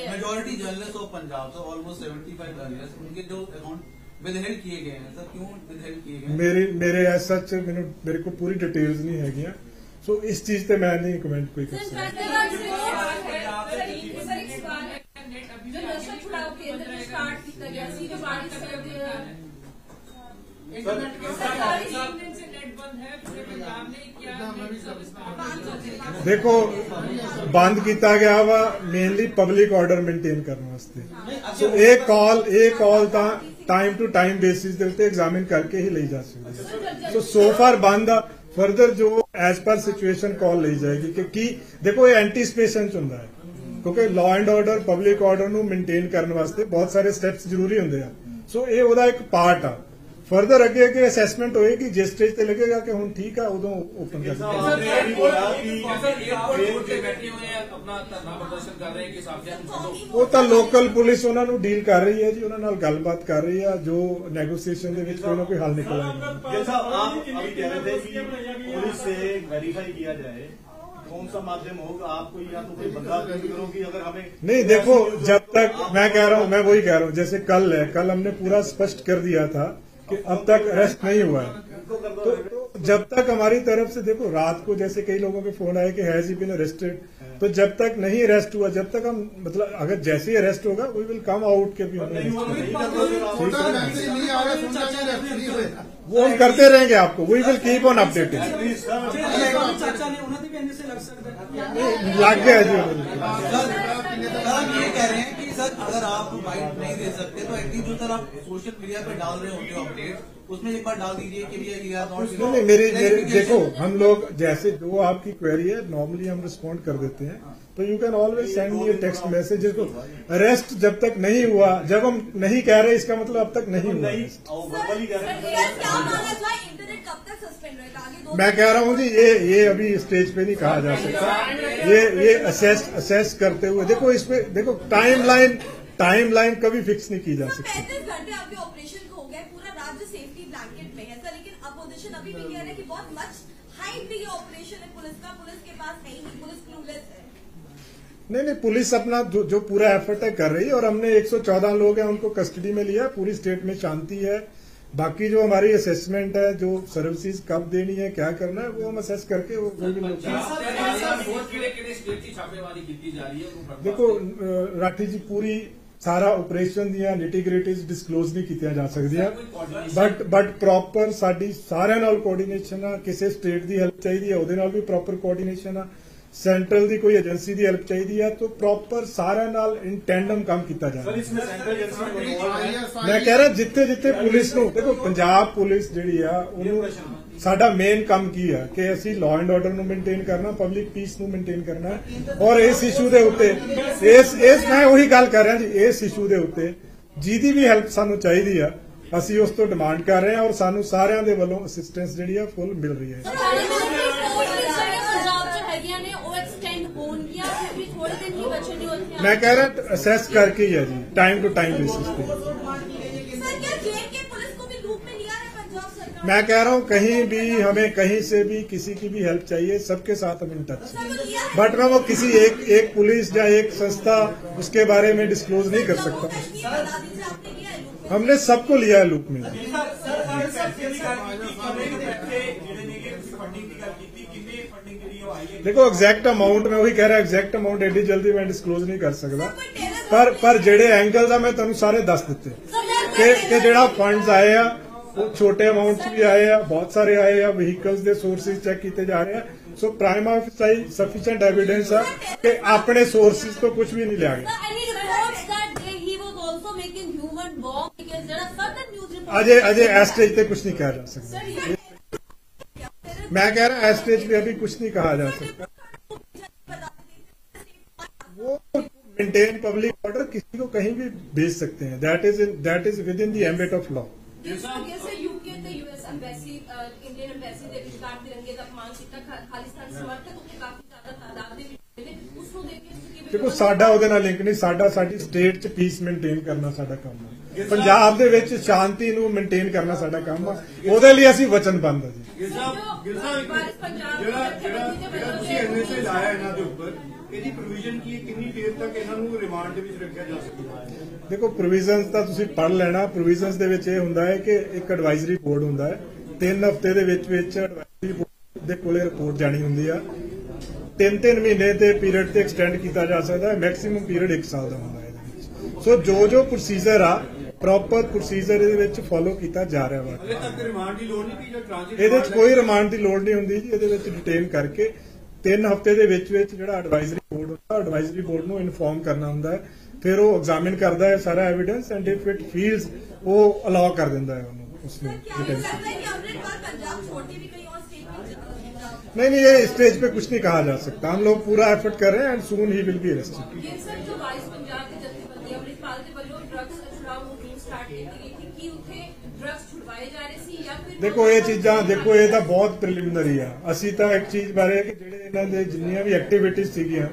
मेजोरिटी जर्नलिस्ट ऑफ पंजाब से ऑलमोस्ट 75 जर्नलिस्ट उनके जो अकाउंट विदहेल्ड किए गए हैं सर क्यों विदहेल्ड किए गए ਮੇਰੇ ਐਸਾ ਚ ਮੇਰੇ ਕੋਲ ਪੂਰੀ ਡਿਟੇਲਸ ਨਹੀਂ ਹੈਗੀਆਂ ਸੋ ਇਸ ਚੀਜ਼ ਤੇ ਮੈਂ ਨਹੀਂ ਕਮੈਂਟ ਕੋਈ ਕਰ ਸਕਦਾ जो नशा छुड़ाओ केंद्र में स्टार्ट किया गया सी जो बारिश ਦੇਖੋ ਬੰਦ ਕੀਤਾ ਗਿਆ ਵਾ ਮੇਨਲੀ ਪਬਲਿਕ ਆਰਡਰ ਮੇਨਟੇਨ ਕਰਨ ਵਾਸਤੇ ਸੋ ਇਹ ਕਾਲ ਤਾਂ ਟਾਈਮ ਟੂ ਟਾਈਮ ਬੇਸਿਸ ਦੇ ਉੱਤੇ ਐਗਜ਼ਾਮਿਨ ਕਰਕੇ ਹੀ ਲਈ ਜਾ ਸਕਦੀ ਹੈ ਸੋ ਫਾਰ ਬੰਦ ਆ ਫਰਦਰ ਜੋ ਐਜ਼ ਪਰ ਸਿਚੁਏਸ਼ਨ ਕਾਲ ਲਈ ਜਾਏਗੀ ਕਿ ਕੀ ਦੇਖੋ ਇਹ ਐਂਟੀਸਪੇਸ਼ਨ ਚ ਹੁੰਦਾ ਹੈ ਕਿਉਂਕਿ law and order public order ਨੂੰ ਮੇਨਟੇਨ ਕਰਨ ਵਾਸਤੇ ਬਹੁਤ ਸਾਰੇ ਸਟੈਪਸ ਜ਼ਰੂਰੀ ਹੁੰਦੇ ਆ ਸੋ ਇਹ ਉਹਦਾ ਇੱਕ ਪਾਰਟ ਆ फर्दर ਅੱਗੇ ਅਸੈਸਮੈਂਟ ਹੋਏਗੀ ਜਿਸ ਸਟੇਜ ਤੇ ਲੱਗੇਗਾ ਕਿ ਹੁਣ ਠੀਕ ਆ ਉਦੋਂ ਓਪਨ ਕਰ ਸਰ ਏਅਰਪੋਰਟ ਤੇ ਬੈਠੇ ਹੋਏ ਆ ਆਪਣਾ ਧਰਨਾ ਪ੍ਰਦਰਸ਼ਨ ਕਰ ਰਹੇ ਕਿ ਸਾਥੀਆਂ ਨੂੰ ਛੱਡੋ ਉਹ ਤਾਂ ਲੋਕਲ ਪੁਲਿਸ ਉਹਨਾਂ ਨੂੰ ਡੀਲ ਕਰ ਰਹੀ ਹੈ ਜੀ ਉਹਨਾਂ ਨਾਲ ਗੱਲਬਾਤ ਕਰ ਰਹੀ ਆ ਜੋ ਨੈਗੋਸੀਏਸ਼ਨ ਦੇ ਵਿੱਚ ਕੋਈ ਨਾ ਕੋਈ ਹੱਲ ਨਿਕਲ ਆਏਗਾ जैसा आप अभी कह रहे थे कि पुलिस से वेरीफाई किया जाए कौन सा माध्यम होगा आप कोई या तो कोई बंदा करोगी अगर हमें नहीं देखो जब तक मैं कह रहा हूँ मैं वही कह रहा हूँ जैसे कल है कल हमने पूरा स्पष्ट कर दिया था कि अब तक अरेस्ट नहीं हुआ है तो जब तक हमारी तरफ से देखो रात को जैसे कई लोगों के फोन आए कि हैज ही बीन अरेस्टेड तो जब तक नहीं अरेस्ट हुआ जब तक हम मतलब अगर जैसे ही अरेस्ट होगा वी विल कम आउट के भी हमने वो हम करते रहेंगे आपको we will keep on updating चाचा ने उन्होंने भी एनएसए लग सकता है लग गया जी सर ये कह रहे हैं कि सर अगर आप बाइट नहीं दे सकते तो एटलीस्ट जो सर आप सोशल मीडिया पे डाल रहे होते हो अपडेट उसमें एक बार डाल दीजिए कि भैया नहीं मेरे देखो हम लोग जैसे जो आपकी क्वेरी है नॉर्मली हम रिस्पॉन्ड कर देते हैं तो you can always send me text message को अरेस्ट जब तक नहीं हुआ जब हम नहीं कह रहे इसका मतलब अब तक नहीं हुआ मैं कह रहा हूँ जी ये अभी स्टेज पे नहीं कहा जा सकता ये असेस करते हुए देखो इस पे देखो टाइमलाइन कभी फिक्स नहीं की जा सकती 35 घंटे आपके ऑपरेशन को हो गए पूरा राज्य सेफ्टी ब्लैंकेट में है सर लेकिन अपोजिशन अभी भी कह रहे हैं कि बहुत मच हाइट भी ये ऑपरेशन है पुलिस का पुलिस के पास है ही नहीं पुलिस क्लूलेस है नहीं पुलिस अपना जो पूरा एफर्ट है कर रही है और हमने 114 लोग हैं उनको कस्टडी में लिया पूरी स्टेट में शांति है बाकी जो हमारी असेसमेंट है जो सर्विसेज कब देनी है क्या करना है वो हम असेस करके वो देखो राठी जी पूरी सारा ऑपरेशन ਦੀਆਂ ਨਿਟੀਗ੍ਰਿਟੀਜ਼ ਡਿਸਕਲੋਜ਼ ਨਹੀਂ ਕੀਤੀਆਂ ਜਾ ਸਕਦੀਆਂ ਬਟ ਪ੍ਰੋਪਰ ਸਾਡੀ ਸਾਰਿਆਂ ਨਾਲ ਕੋਆਰਡੀਨੇਸ਼ਨ ਆ ਕਿਸੇ ਸਟੇਟ ਦੀ ਹੈਲਪ ਚਾਹੀਦੀ ਹੈ ਉਹਦੇ ਨਾਲ ਵੀ ਪ੍ਰੋਪਰ ਕੋਆਰਡੀਨੇਸ਼ਨ ਆ सेंट्रल ਦੀ ਕੋਈ ਏਜੰਸੀ ਦੀ ਹੈਲਪ ਚਾਹੀਦੀ ਹੈ ਤਾਂ ਪ੍ਰੋਪਰ ਸਾਰਿਆਂ ਨਾਲ ਇਨ ਟੈਂਡਮ ਕੰਮ ਕੀਤਾ ਜਾਣਾ सर इसमें सेंट्रल एजेंसी ਮੈਂ ਕਹਿ ਰਿਹਾ ਜਿੱਥੇ ਪੁਲਿਸ ਨੂੰ ਦੇਖੋ ਪੰਜਾਬ ਪੁਲਿਸ ਜਿਹੜੀ ਆ ਉਹਨੂੰ ਸਾਡਾ ਮੇਨ ਕੰਮ ਕੀ ਆ ਕਿ ਅਸੀਂ ਲਾਅ ਐਂਡ ਆਰਡਰ ਨੂੰ ਮੇਨਟੇਨ ਕਰਨਾ ਪਬਲਿਕ ਪੀਸ ਨੂੰ ਮੇਨਟੇਨ ਕਰਨਾ ਔਰ ਇਸ ਇਸ਼ੂ ਦੇ ਉੱਤੇ ਇਸ ਮੈਂ ਉਹੀ ਗੱਲ ਕਰ ਰਿਹਾ ਜੀ ਇਸ ਇਸ਼ੂ ਦੇ ਉੱਤੇ ਜਿਹਦੀ ਵੀ ਹੈਲਪ ਸਾਨੂੰ ਚਾਹੀਦੀ ਆ ਅਸੀਂ ਉਸ ਤੋਂ ਡਿਮਾਂਡ ਕਰ ਰਹੇ ਹਾਂ ਔਰ ਸਾਨੂੰ ਸਾਰਿਆਂ ਦੇ ਵੱਲੋਂ ਅਸਿਸਟੈਂਸ ਜਿਹੜੀ ਆ ਫੁੱਲ ਮਿਲ ਰਹੀ ਹੈ मैं कह रहा असेस करके ही है जी टाइम टू टाइम बेसिस पे मैं कह रहा हूँ कहीं भी हमें कहीं से भी किसी की भी हेल्प चाहिए सबके साथ हम इन टच बट मैं वो किसी एक पुलिस या एक संस्था उसके बारे में डिस्क्लोज नहीं कर सकता हमने सबको लिया है लूप में देखो एग्जैक्ट अमाउंट मैं वही कह रहा एग्जैक्ट अमाउंट एडी जल्दी मैं डिस्क्लोज नहीं कर सकता पर जेडे एंगल ਦਾ ਮੈਂ ਤੁਹਾਨੂੰ ਸਾਰੇ ਦੱਸ ਦਿੱਤੇ ਕਿ ਜਿਹੜਾ ਫੰਡਸ ਆਏ ਆ ਉਹ ਛੋਟੇ ਅਮਾਉਂਟ 'ਚ ਵੀ ਆਏ ਆ ਬਹੁਤ ਸਾਰੇ ਆਏ ਆ ਵਹੀਕਲਸ ਦੇ ਸੋਰਸਿਸ ਚੈੱਕ ਕੀਤੇ ਜਾ ਰਹੇ ਆ ਸੋ ਪ੍ਰਾਈਮ ਆਫਿਸਾਈ ਸਫੀਸ਼ੀਐਂਟ ਐਵੀਡੈਂਸ ਆ ਕਿ ਆਪਣੇ ਸੋਰਸਿਸ ਤੋਂ ਕੁਝ ਵੀ ਨਹੀਂ ਲਿਆ ਗਿਆ अजय एस स्टेज पे कुछ नहीं कहा जा सकता मैं कह रहा एस स्टेज पे अभी कुछ नहीं कहा जा सकता वो मेंटेन पब्लिक ऑर्डर किसी को कहीं भी भेज सकते हैं that is with in the ambit of law UK ਤੇ ਯੂਐਸ ਐਮਬੈਸੀ ਇੰਡੀਅਨ ਐਮਬੈਸੀ ਦੇ ਵਿਚਕਾਰ ਤਿਰੰਗੇ ਦਾ ਅਪਮਾਨ ਕੀਤਾ, ਖਾਲਿਸਤਾਨ ਸਮਰਥਕ ਉੱਤੇ ਕਾਫੀ ਜ਼ਿਆਦਾ ਤਾਦਾਦ ਦੇ ਵਿੱਚ ਨੇ, ਉਸ ਨੂੰ ਦੇਖ ਕੇ ਤੁਸੀਂ ਕਿਵੇਂ ਦੇਖੋ ਸਾਡਾ ਉਹਦੇ ਨਾਲ ਲਿੰਕ ਨਹੀਂ, ਸਾਡੀ ਸਟੇਟ 'ਚ ਪੀਸ ਮੇਨਟੇਨ ਕਰਨਾ ਸਾਡਾ ਕੰਮ ਹੈ। ਪੰਜਾਬ ਦੇ ਵਿੱਚ ਸ਼ਾਂਤੀ ਨੂੰ ਮੇਨਟੇਨ ਕਰਨਾ ਸਾਡਾ ਕੰਮ ਆ, ਉਹਦੇ ਲਈ ਅਸੀਂ ਵਚਨਬੱਧ ਹਾਂ ਜੀ। ਜਿਹੜਾ ਤੁਸੀਂ ਐਨਐਸਏ ਲਾਇਆ ਇਹਨਾਂ ਦੇ ਉੱਪਰ, ਇਹਦੀ ਪ੍ਰੋਵੀਜ਼ਨ ਕੀ ਹੈ, ਕਿੰਨੀ ਦੇਰ ਤੱਕ ਇਹਨਾਂ ਨੂੰ ਰਿਮਾਂਡ ਦੇ ਵਿੱਚ ਰੱਖਿਆ ਜਾ ਸਕਦਾ ਹੈ? ਦੇਖੋ ਪ੍ਰੋਵੀਜ਼ਨਸ ਤਾਂ ਤੁਸੀਂ ਪੜ੍ਹ ਲੈਣਾ। ਪ੍ਰੋਵੀਜ਼ਨਸ ਦੇ ਵਿੱਚ ਇਹ ਹੁੰਦਾ ਹੈ ਕਿ ਇੱਕ ਐਡਵਾਈਜ਼ਰੀ ਬੋਰਡ ਹੁੰਦਾ ਹੈ, 3 ਹਫ਼ਤੇ ਦੇ ਵਿੱਚ ਐਡਵਾਈਜ਼ਰੀ ਬੋਰਡ ਦੇ ਕੋਲੇ ਰਿਪੋਰਟ ਜਾਣੀ ਹੁੰਦੀ ਆ। 3-3 ਮਹੀਨੇ ਦੇ ਪੀਰੀਅਡ ਤੇ ਐਕਸਟੈਂਡ ਕੀਤਾ ਜਾ ਸਕਦਾ ਹੈ, ਮੈਕਸਿਮਮ ਪੀਰੀਅਡ 1 ਸਾਲ ਦਾ ਹੁੰਦਾ ਹੈ ਇਹਦੇ ਵਿੱਚ। ਸੋ ਜੋ ਪ੍ਰੋਸੀਜਰ ਆ, ਪ੍ਰੋਪਰ ਪ੍ਰੋਸੀਜਰ ਇਹਦੇ ਵਿੱਚ ਫੋਲੋ ਕੀਤਾ ਜਾ ਰਿਹਾ ਵਾ। ਹਲੇ ਤੱਕ ਰਿਮਾਂਡ ਦੀ ਲੋੜ ਨਹੀਂ ਪਈ ਜਾਂ ਟ੍ਰਾਂਜ਼ਿਟ? ਇਹਦੇ ਵਿੱਚ ਕੋਈ ਰਿਮਾਂਡ ਦੀ ਲੋੜ ਨਹੀਂ ਹੁੰਦੀ ਜੀ। ਇਹਦੇ ਵਿੱਚ ਡਿਟੇਨ ਕਰਕੇ 3 ਹਫ਼ਤੇ ਦੇ ਵਿੱਚ ਜਿਹੜਾ ਐਡਵਾਈਜ਼ਰੀ ਬੋਰਡ ਹੁੰਦਾ, ਐਡਵਾਈਜ਼ਰੀ ਬੋਰਡ ਨੂੰ ਇਨਫੋਰਮ ਕਰਨਾ ਹੁੰਦਾ ਹੈ, ਫਿਰ ਉਹ ਐਗਜ਼ਾਮਿਨ ਕਰਦਾ ਹੈ ਸਾਰਾ evidence and if it feels ਉਹ ਅਲਾਉ ਕਰ ਦਿੰਦਾ ਹੈ ਉਹਨੂੰ ਉਸਨੂੰ डिटेंशन। नहीं, ये स्टेज पे कुछ नहीं कहा जा सकता। हम लोग पूरा एफर्ट कर रहे हैं and soon he will be arrested. देखो ये चीज़ां देखो ये ਤਾਂ ਬਹੁਤ ਪ੍ਰੀਲਿਮਿਨਰੀ ਆ। ਅਸੀਂ ਤਾਂ ਇੱਕ ਚੀਜ਼ ਬਾਰੇ ਕਿ ਜਿਹੜੇ ਇਹਨਾਂ ਦੇ ਜਿੰਨੀਆਂ ਵੀ ਐਕਟੀਵਿਟੀਜ਼ ਸੀਗੀਆਂ,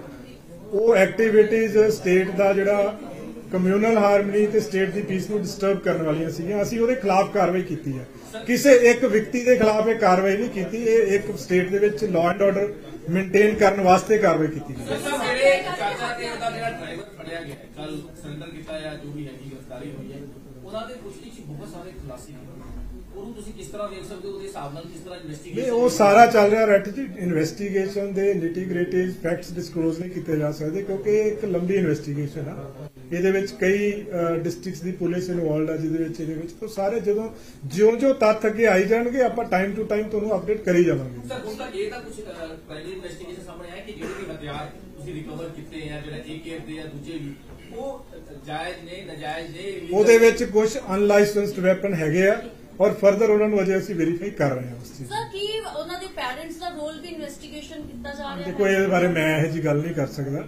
ਉਹ ਐਕਟੀਵਿਟੀਜ਼ ਸਟੇਟ ਦਾ ਜਿਹੜਾ ਕਮਿਊਨਲ ਹਾਰਮਨੀ ਤੇ ਸਟੇਟ ਦੀ ਪੀਸ ਨੂੰ ਡਿਸਟਰਬ ਕਰਨ ਵਾਲੀਆਂ ਸੀਗੀਆਂ। ਅਸੀਂ ਉਹਦੇ ਖਿਲਾਫ ਕਾਰਵਾਈ ਕੀਤੀ ਹੈ। ਕਿਸੇ ਇੱਕ ਵਿਅਕਤੀ ਦੇ ਖਿਲਾਫ ਇਹ ਕਾਰਵਾਈ ਨਹੀਂ ਕੀਤੀ। ਇਹ ਇੱਕ ਸਟੇਟ ਦੇ ਵਿੱਚ ਲਾਅ ਐਂਡ ਆਰਡਰ ਮੇਨਟੇਨ ਕਰਨ ਵਾਸਤੇ ਕਾਰਵਾਈ ਕੀਤੀ ਗਈ। ਮੇਰੇ ਚਾਚਾ ਤੇ ਉਹਦਾ ਜਿਹੜਾ ਡਰਾਈਵਰ ਫੜਿਆ ਗਿਆ ਕੱਲ ਸਰੈਂਡਰ ਕੀਤਾ ਜਾਂ ਜੋ ਵੀ ਹੈਗੀ ਗ੍ਰਿਫਤਾਰੀ ਹੋਈ ਹੈ, ਉਹਨਾਂ ਦੇ ਪੁੱਛਗਿੱਛ ਵਿੱਚ ਬਹੁਤ ਸਾਰੇ ਖੁਲਾਸੇ ਹਨ। ਉਹਨੂੰ ਤੁਸੀਂ ਕਿਸ ਤਰ੍ਹਾਂ ਵੇਖ ਸਕਦੇ ਹੋ? ਉਹਦੇ ਹਿਸਾਬ ਨਾਲ ਕਿਸ ਤਰ੍ਹਾਂ ਇਨਵੈਸਟੀਗੇਸ਼ਨ? ਨਹੀਂ, ਉਹ ਸਾਰਾ ਚੱਲ ਰਿਹਾ ਰੈਟ ਜੀ। ਇਨਵੈਸਟੀਗੇਸ਼ਨ ਦੇ ਨਿਟੀ ਗ੍ਰਿਟੀ ਫੈਕਟਸ ਡਿਸਕਲੋਜ਼ ਨਹੀਂ ਕੀਤੇ ਜਾ ਸਕਦੇ ਕਿਉਂਕਿ ਇਹ ਇੱਕ ਲੰਬੀ ਇਨਵੈਸਟੀਗੇਸ਼ਨ ਆ। ਇਹਦੇ ਵਿੱਚ ਕਈ ਡਿਸਟ੍ਰਿਕਟਸ ਦੀ ਪੁਲਿਸ ਇਨਵੋਲਡ ਆ ਇਹਦੇ ਵਿੱਚ ਤੋਂ ਸਾਰੇ ਜਦੋਂ ਜਿਉਂ ਤੱਥ ਅੱਗੇ ਆਈ ਜਾਣਗੇ ਆਪਾਂ ਟਾਈਮ ਟੂ ਟਾਈਮ ਤੁਹਾਨੂੰ ਅਪਡੇਟ ਕਰੀ ਜਾਵਾਂਗੇ। ਸਰ ਹੁਣ ਤੱਕ ਇਹ ਤਾਂ ਕੁਝ ਪਹਿਲੀ ਇਨਵੈਸਟੀਗੇਸ਼ਨ ਸਾਹਮਣੇ ਆਇਆ ਕਿ ਜਿਹੜੇ ਵੀ ਹਥਿਆਰ ਤੁਸੀਂ ਰਿਕਵਰ ਕੀਤੇ ਆ, ਜਿਹੜਾ AK ਦੇ ਜਾਂ ਦੂਜੇ ਵੀ, ਉਹ ਜਾਇਜ਼ ਨੇ ਨਾਜਾਇਜ਼ ਨੇ? ਉਹਦੇ ਵਿੱਚ ਕੁਝ ਅਨਲਾਇਸੈਂਸਡ ਵੈਪਨ ਹੈਗੇ ਆ ਔਰ ਫਰਦਰ ਉਹਨਾਂ ਨੂੰ ਅਜੇ ਅਸੀਂ ਵੈਰੀਫਾਈ ਕਰ ਰਹੇ ਹਾਂ ਉਸ ਚੀਜ਼। ਸਰ ਕੀ ਉਹਨਾਂ ਦੇ ਪੈਰੈਂਟਸ ਦਾ ਰੋਲ ਵੀ ਇਨਵੈਸਟੀਗੇਸ਼ਨ ਕੀਤਾ ਜਾ ਰਿਹਾ ਹੈ? ਦੇਖੋ ਇਹਦੇ ਬਾਰੇ ਮੈਂ ਇਹੋ ਜਿਹੀ ਗੱਲ ਨਹੀਂ ਕਰ ਸਕਦਾ।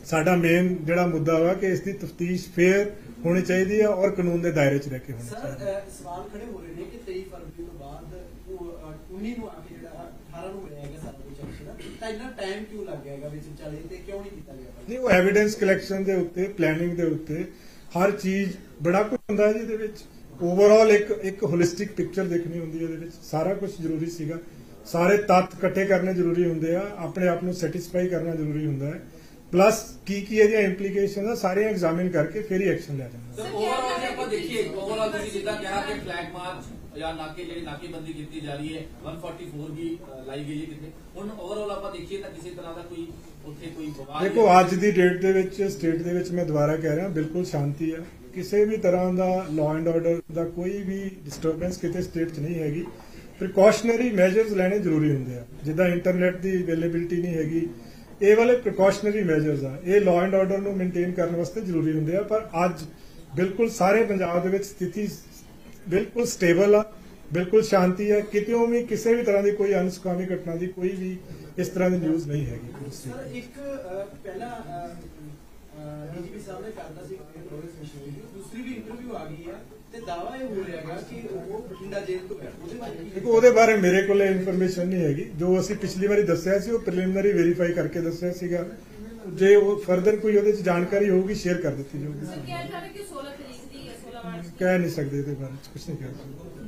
ਸਾਡਾ ਮੇਨ ਜਿਹੜਾ ਮੁੱਦਾ ਵਾ ਕਿ ਇਸ ਦੀ ਤਫਤੀਸ਼ ਫੇਅਰ ਹੋਣੀ ਚਾਹੀਦੀ ਹੈ ਔਰ ਕਾਨੂੰਨ ਦੇ ਦਾਇਰੇ 'ਚ ਰਹਿ ਕੇ ਹੋਣੀ ਚਾਹੀਦੀ ਹੈ। ਸਰ ਸਵਾਲ ਖੜੇ ਹੋ ਰਹੇ ਨੇ ਕਿ 23 ਫਰਵਰੀ ਤੋਂ ਬਾਅਦ 19 ਨੂੰ ਆ ਕੇ ਜਿਹੜਾ 18 ਨੂੰ ਮਿਲਿਆ ਹੈਗਾ ਸਾਰਾ ਕੁਝ ਐਕਸ਼ਨ, ਤਾਂ ਇੰਨਾ ਟਾਈਮ ਕਿਉਂ ਲੱਗ ਗਿਆ ਹੈਗਾ ਵਿੱਚ ਵਿਚਾਲੇ ਤੇ ਕਿਉਂ ਨਹੀਂ ਕੀਤਾ ਗਿਆ? ਨਹੀਂ, ਉਹ ਐਵੀਡੈਂਸ ਕਲੈਕਸ਼ਨ ਦੇ ਉੱਤੇ, ਪਲੈਨਿੰਗ ਦੇ ਉੱਤੇ ਹਰ ਚੀਜ਼ ਬੜਾ ਕੁਝ ਹੁੰਦਾ ਹੈ ਜਿਹਦੇ ਵਿੱਚ ਓਵਰਆਲ ਇੱਕ ਹੋਲਿਸਟਿਕ ਪਿਕਚਰ ਦੇਖਣੀ ਹੁੰਦੀ ਹੈ। ਇਹਦੇ ਵਿੱਚ ਸਾਰਾ ਕੁਝ ਜ਼ਰੂਰੀ ਸੀਗਾ। ਸਾਰੇ ਤੱਥ ਇਕੱਠੇ ਕਰਨੇ ਜ਼ਰੂਰੀ ਹੁੰਦੇ ਆ, ਆਪਣੇ ਆਪ ਨੂੰ ਸੈਟੀਸਫਾਈ ਕਰਨਾ ਜ਼ਰੂਰੀ ਹੁੰਦਾ ਹੈ, ਪਲੱਸ ਕੀ ਇਹਦੀਆਂ ਇੰਪਲੀਕੇਸ਼ਨ ਆ ਸਾਰੀਆਂ ਐਗਜ਼ਾਮਿਨ ਕਰਕੇ ਫਿਰ ਹੀ ਐਕਸ਼ਨ ਲਿਆ ਜਾਂਦਾ। ਸਰ ਓਵਰਆਲ ਜੇ ਆਪਾਂ ਦੇਖੀਏ, ਓਵਰਆਲ ਤੁਸੀਂ ਜਿੱਦਾਂ ਕਿਹਾ ਕਿ ਫਲੈਗ ਮਾਰਚ ਜਾਂ ਨਾਕੇਬੰਦੀ ਕੀਤੀ ਜਾ ਰਹੀ ਹੈ, 144 ਵੀ ਲਾਈ ਗਈ ਹੈ ਕਿਤੇ, ਹੁਣ ਓਵਰਆਲ ਆਪਾਂ ਦੇਖੀਏ ਤਾਂ ਕਿਸੇ ਤਰ੍ਹਾਂ ਦਾ ਕੋਈ ਉੱਥੇ ਕੋਈ ਵਿਵਾਦ? ਦੇਖੋ ਅੱਜ ਦੀ ਡੇਟ ਦੇ ਵਿੱਚ ਸਟੇਟ ਦੇ ਵਿੱਚ ਮੈਂ ਦੁਬਾਰਾ ਕਹਿ ਰਿਹਾ ਬਿਲਕੁਲ ਸ਼ਾਂਤੀ ਆ। ਕਿਸੇ ਵੀ ਤਰ੍ਹਾਂ ਦਾ ਲਾਅ ਐਂਡ ਆਰਡਰ ਦਾ ਕੋਈ ਵੀ ਡਿਸਟਰਬੈਂਸ ਕਿਤੇ ਸਟੇਟ 'ਚ ਨਹੀਂ ਹੈਗੀ। ਪ੍ਰੀਕਾਸ਼ਨਰੀ ਮੈਜਰਸ ਲੈਣੇ ਜ਼ਰੂਰੀ ਹੁੰਦੇ ਆ, ਜਿੱਦਾਂ ਇੰਟਰਨੈਟ ਦੀ ਅਵੇਲੇਬਿਲਿਟੀ ਨਹੀਂ ਹੈਗੀ। ਇਹ ਵਾਲੇ ਪ੍ਰੀਕਾਸ਼ਨਰੀ ਮੈਜਰਸ ਆ, ਇਹ ਲਾਅ ਐਂਡ ਆਰਡਰ ਨੂੰ ਮੇਨਟੇਨ ਕਰਨ ਵਾਸਤੇ ਜ਼ਰੂਰੀ ਹੁੰਦੇ ਆ। ਪਰ ਅੱਜ ਬਿਲਕੁਲ ਸਾਰੇ ਪੰਜਾਬ ਦੇ ਵਿੱਚ ਸਥਿਤੀ ਬਿਲਕੁਲ ਸਟੇਬਲ ਆ, ਬਿਲਕੁਲ ਸ਼ਾਂਤੀ ਹੈ। ਕਿਤੇੋਂ ਵੀ ਕਿਸੇ ਵੀ ਤਰ੍ਹਾਂ ਦੀ ਕੋਈ ਅਨਸੁਖਾਵੀ ਘਟਨਾ ਦੀ ਕੋਈ ਵੀ ਇਸ ਤਰ੍ਹਾਂ ਦੀ ਨਿਊਜ਼ ਨਹੀਂ ਹੈਗੀ। ਸਰ ਇੱਕ ਪਹਿਲਾਂ ਡੀਜੀਪੀ ਸਾਹਿਬ ਨੇ ਕਰਦਾ ਸੀ ਦੂਸਰੀ ਵੀ ਇੰਟਰਵਿਊ ਆ ਗਈ ਹੈ ਤੇ ਦਾਵਾ ਇਹ ਹੋ ਰਿਹਾ ਹੈਗਾ ਕਿ ਉਹ ਬਠਿੰਡਾ ਜੇਲ੍ਹ ਤੋਂ ਹੈ। ਦੇਖੋ ਉਹਦੇ ਬਾਰੇ ਮੇਰੇ ਕੋਲ ਇਨਫੋਰਮੇਸ਼ਨ ਨਹੀਂ ਹੈਗੀ। ਜੋ ਅਸੀਂ ਪਿਛਲੀ ਵਾਰੀ ਦੱਸਿਆ ਸੀ ਉਹ ਪ੍ਰੀਲਿਮਿਨਰੀ ਵੈਰੀਫਾਈ ਕਰਕੇ ਦੱਸਿਆ ਸੀਗਾ। ਜੇ ਉਹ ਫਰਦਰ ਕੋਈ ਉਹਦੇ 'ਚ ਜਾਣਕਾਰੀ ਹੋਊਗੀ ਸ਼ੇਅਰ ਕਰ ਦਿੱਤੀ ਜਾਊਗੀ। ਸਰ ਕਿਹਾ ਜਾ ਰਿਹਾ ਕਿ 16 ਤਰੀਕ ਦੀ ਹੈ, 16 ਮਾਰਚ ਕਹਿ ਨਹੀਂ ਸਕਦੇ ਇਹਦੇ ਬਾਰੇ ਕੁਝ ਨਹੀਂ ਕਹਿ ਸਕਦੇ।